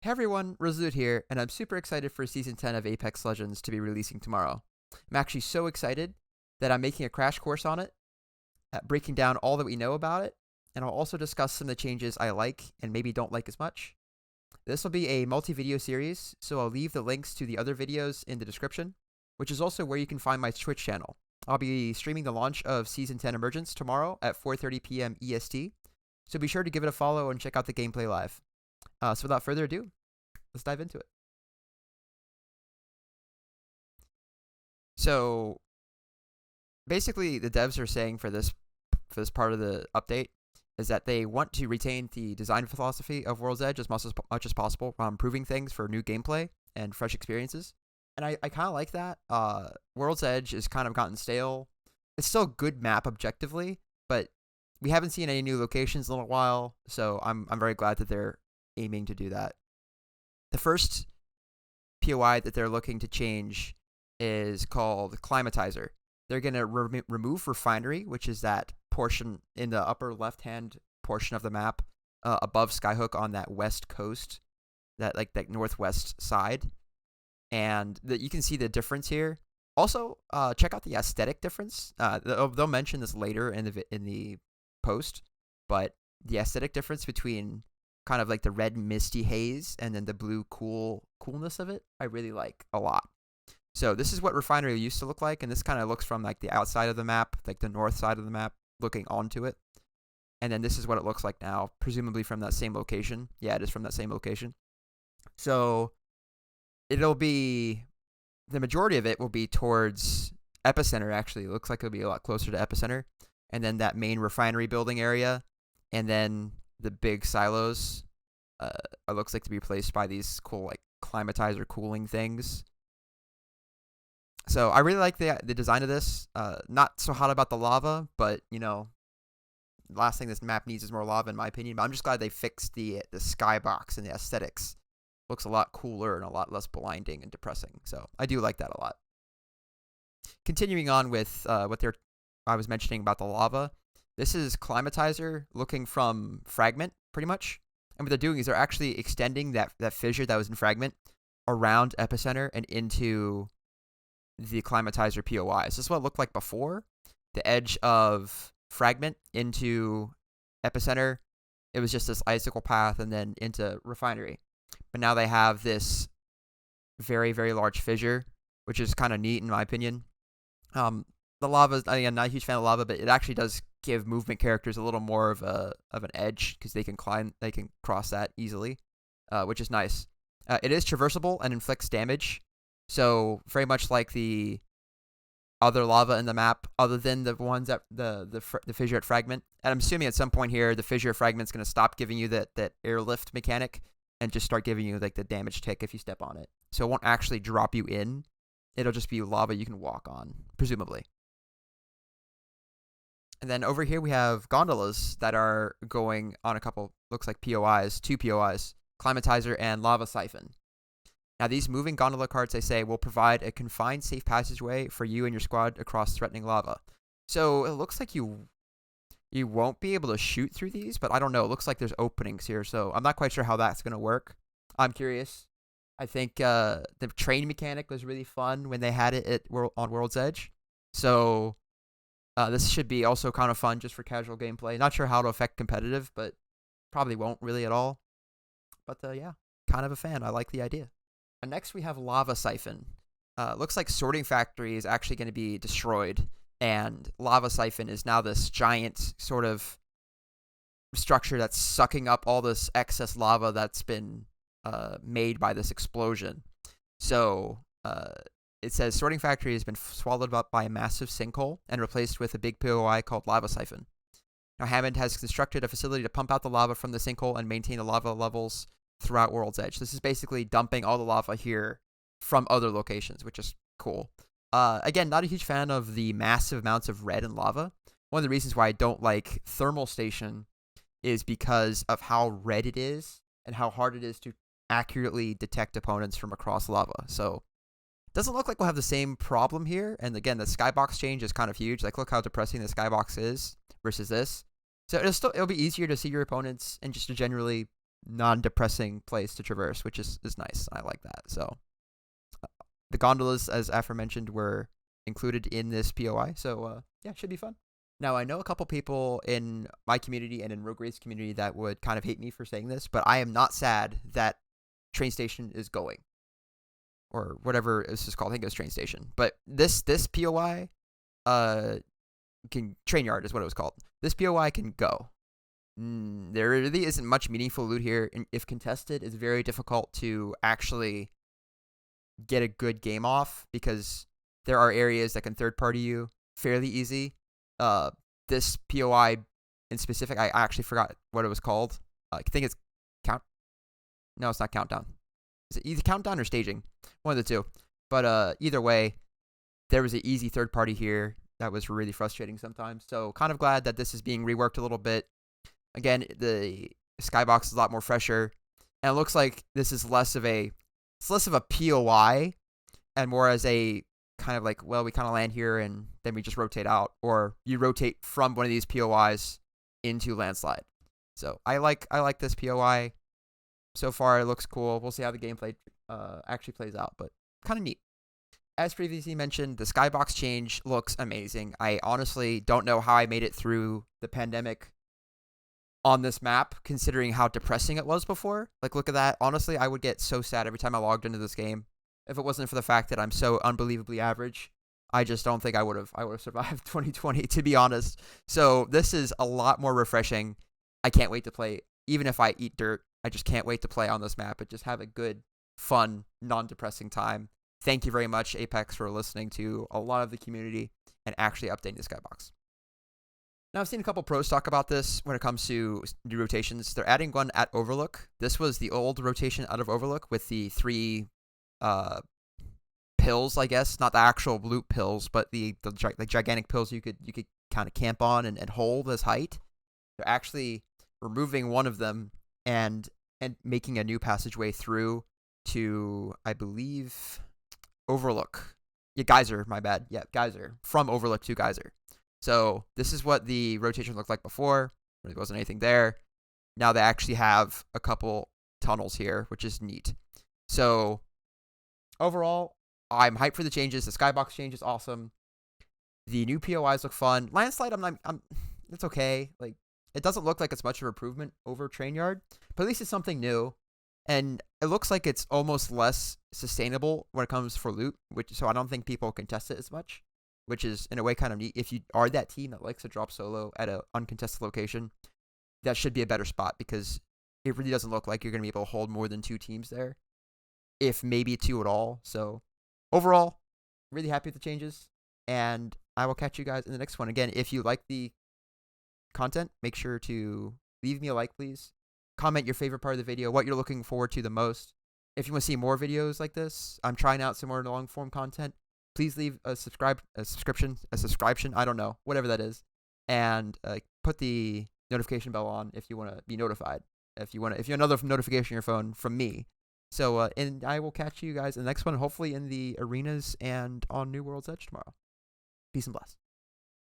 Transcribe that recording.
Hey everyone, Resolute here, and I'm super excited for Season 10 of Apex Legends to be releasing tomorrow. I'm actually so excited that I'm making a crash course on it, breaking down all that we know about it, and I'll also discuss some of the changes I like and maybe don't like as much. This will be a multi-video series, so I'll leave the links to the other videos in the description, which is also where you can find my Twitch channel. I'll be streaming the launch of Season 10 Emergence tomorrow at 4:30 p.m. EST, so be sure to give it a follow and check out the gameplay live. So without further ado, let's dive into it. So basically, the devs are saying for this part of the update is that they want to retain the design philosophy of World's Edge as much as possible while improving things for new gameplay and fresh experiences. And I kind of like that. World's Edge has kind of gotten stale. It's still a good map objectively, but we haven't seen any new locations in a little while, so I'm very glad that they're aiming to do that. The first POI that they're looking to change is called Climatizer. They're going to remove Refinery, which is that portion in the upper left-hand portion of the map above Skyhook on that west coast, that northwest side. And you can see the difference here. Also, check out the aesthetic difference. They'll mention this later in the post, but the aesthetic difference between kind of like the red misty haze and then the blue coolness of it, I really like a lot. So this is what Refinery used to look like, and this kind of looks from like the outside of the map, like the north side of the map, looking onto it. And then this is what it looks like now, presumably from that same location. Yeah, it is from that same location. So it'll be, the majority of it will be towards Epicenter, actually. It looks like it'll be a lot closer to Epicenter. And then that main refinery building area, and then the big silos it looks like to be replaced by these cool like climatizer cooling things. So I really like the design of this. Not so hot about the lava, but last thing this map needs is more lava in my opinion. But I'm just glad they fixed the skybox and the aesthetics. Looks a lot cooler and a lot less blinding and depressing. So I do like that a lot. Continuing on with I was mentioning about the lava. This is Climatizer looking from Fragment, pretty much. And what they're doing is they're actually extending that fissure that was in Fragment around Epicenter and into the Climatizer POI. So this is what it looked like before. The edge of Fragment into Epicenter, it was just this icicle path and then into Refinery. But now they have this very, very large fissure, which is kind of neat in my opinion. The lava, I'm not a huge fan of lava, but it actually does give movement characters a little more of an edge because they can cross that easily, which is nice. It is traversable and inflicts damage, so very much like the other lava in the map, other than the ones at the fissure at Fragment. And I'm assuming at some point here, the fissure at Fragment's going to stop giving you that airlift mechanic and just start giving you like the damage tick if you step on it. So it won't actually drop you in. It'll just be lava you can walk on, presumably. And then over here we have gondolas that are going on a couple, looks like POIs, 2 POIs, Climatizer and Lava Siphon. Now these moving gondola carts, they say, will provide a confined safe passageway for you and your squad across threatening lava. So it looks like you won't be able to shoot through these, but I don't know. It looks like there's openings here, so I'm not quite sure how that's going to work. I'm curious. I think the train mechanic was really fun when they had it on World's Edge. So this should be also kind of fun just for casual gameplay. Not sure how it'll affect competitive, but probably won't really at all. But yeah, kind of a fan. I like the idea. And next we have Lava Siphon. Looks like Sorting Factory is actually going to be destroyed, and Lava Siphon is now this giant sort of structure that's sucking up all this excess lava that's been made by this explosion. So it says Sorting Factory has been swallowed up by a massive sinkhole and replaced with a big POI called Lava Siphon. Now Hammond has constructed a facility to pump out the lava from the sinkhole and maintain the lava levels throughout World's Edge. This is basically dumping all the lava here from other locations, which is cool. Again, not a huge fan of the massive amounts of red and lava. One of the reasons why I don't like Thermal Station is because of how red it is and how hard it is to accurately detect opponents from across lava. So doesn't look like we'll have the same problem here. And again, the skybox change is kind of huge. Like, look how depressing the skybox is versus this. So it'll be easier to see your opponents and just to generally non-depressing place to traverse, which is nice. I like that. So the gondolas, as aforementioned, were included in this POI. So yeah, it should be fun. Now, I know a couple people in my community and in Rogue Raid's community that would kind of hate me for saying this, but I am not sad that train station is going, or whatever this is called. I think it was train station. But this POI, train yard is what it was called. This POI can go. There really isn't much meaningful loot here, and if contested, it's very difficult to actually get a good game off because there are areas that can third party you fairly easy. This POI in specific, I actually forgot what it was called. I think it's No, it's not countdown. Is it either countdown or staging? One of the two. But either way, there was an easy third party here that was really frustrating sometimes. So kind of glad that this is being reworked a little bit. Again, the skybox is a lot more fresher, and it looks like this is less of a POI and more as a kind of like, well, we kind of land here and then we just rotate out, or you rotate from one of these POIs into landslide. So I like this POI. So far, it looks cool. We'll see how the gameplay actually plays out, but kind of neat. As previously mentioned, the skybox change looks amazing. I honestly don't know how I made it through the pandemic on this map, considering how depressing it was before. Like, look at that. Honestly, I would get so sad every time I logged into this game. If it wasn't for the fact that I'm so unbelievably average, I just don't think I would have survived 2020, to be honest. So this is a lot more refreshing. I can't wait to play. Even if I eat dirt, I just can't wait to play on this map and just have a good, fun, non-depressing time. Thank you very much, Apex, for listening to a lot of the community and actually updating the skybox. Now, I've seen a couple pros talk about this when it comes to new rotations. They're adding one at Overlook. This was the old rotation out of Overlook with the 3 pills, I guess. Not the actual loot pills, but the gigantic pills you could kind of camp on and hold as height. They're actually removing one of them and making a new passageway through to, I believe, Overlook. Yeah, Geyser, my bad. Yeah, Geyser. From Overlook to Geyser. So this is what the rotation looked like before. There wasn't anything there. Now they actually have a couple tunnels here, which is neat. So overall, I'm hyped for the changes. The skybox change is awesome. The new POIs look fun. Landslide, it's okay. Like, it doesn't look like it's much of an improvement over Train Yard, but at least it's something new. And it looks like it's almost less sustainable when it comes for loot, so I don't think people contest it as much, which is in a way kind of neat. If you are that team that likes to drop solo at an uncontested location, that should be a better spot because it really doesn't look like you're going to be able to hold more than 2 teams there, if maybe 2 at all. So overall, really happy with the changes, and I will catch you guys in the next one. Again, if you like the content, make sure to leave me a like, please. Comment your favorite part of the video, what you're looking forward to the most. If you want to see more videos like this, I'm trying out some more long form content. Please leave a subscription, I don't know, whatever that is, and put the notification bell on if you want to be notified. If you another notification on your phone from me. So and I will catch you guys in the next one, hopefully in the arenas and on New World's Edge tomorrow. Peace and bless.